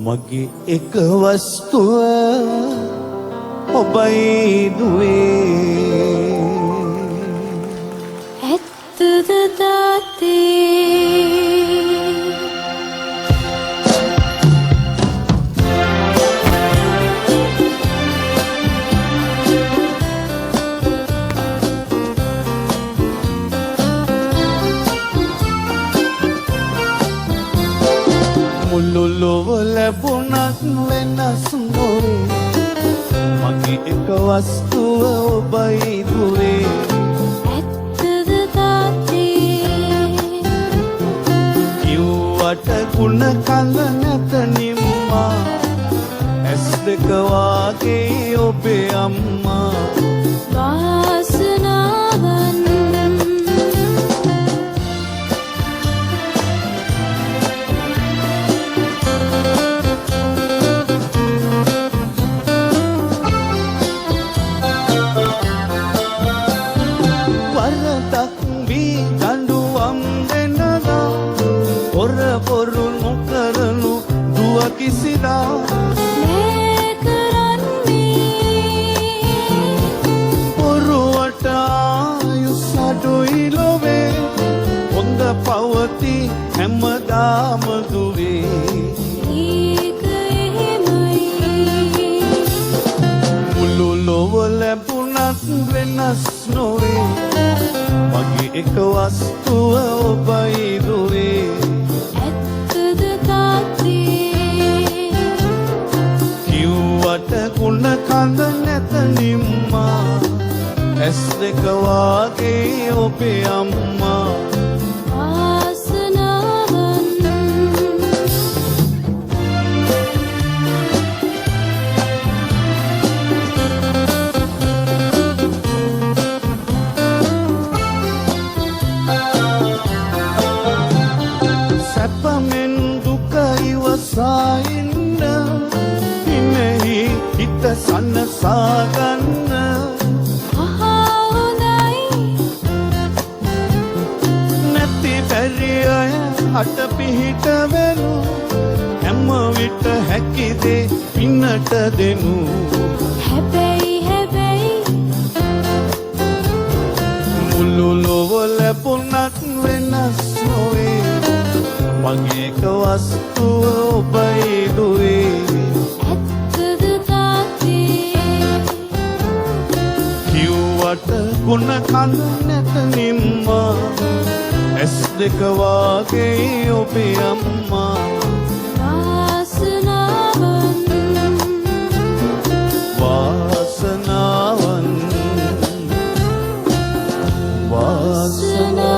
මගේ එක වස්තුව ඔබයි දුවේ ඇත්තද තාත්තේ මුළු ලොව ලැබුණත් වෙනස් නොවේ මගේ එක වස්තුව ඔබයි දුවේ ඇත්තද තාත්තේ කිව්වට ගුණ කඳ නැත නිම්මා ඇස් දෙක වාගේ ඔබේ අම්මා වාසනාවන් පොරු නොකරනු දුව කිසිදා මේ කරන්නේ පොරුවට ආයුස් අඩුයි ලොවේ හොඳ පවති හැමදාම දුවේ ඒක එහෙමයි මුළු ලොව ලැබුණත් වෙනස් නොවේ මගේ එක වස්තුව ඔබයි දුවේ ගුණ කඳ නැත නිම්මා ඇස් දෙක වාගේ ඔබේ අම්මා වාසනාවන් සැපමෙන් දුක ඉවසායින්න හිත සන්නසාගන්න හොඳයි නැති බැරි අය අට පිහිට වෙනු හැම විට හැකිදේ පින්නට දෙනු හැබැයි මුළු ලොව ලැබුණත් වෙනස් නොවේ මගේ එක වස්තුව ඔබයි දුවේ ගුණ කඳ නැත නිම්මා ඇස් දෙක වාගේ ඔබේ අම්මා වාසනාවන් වාසනාවන් වාසනාවන්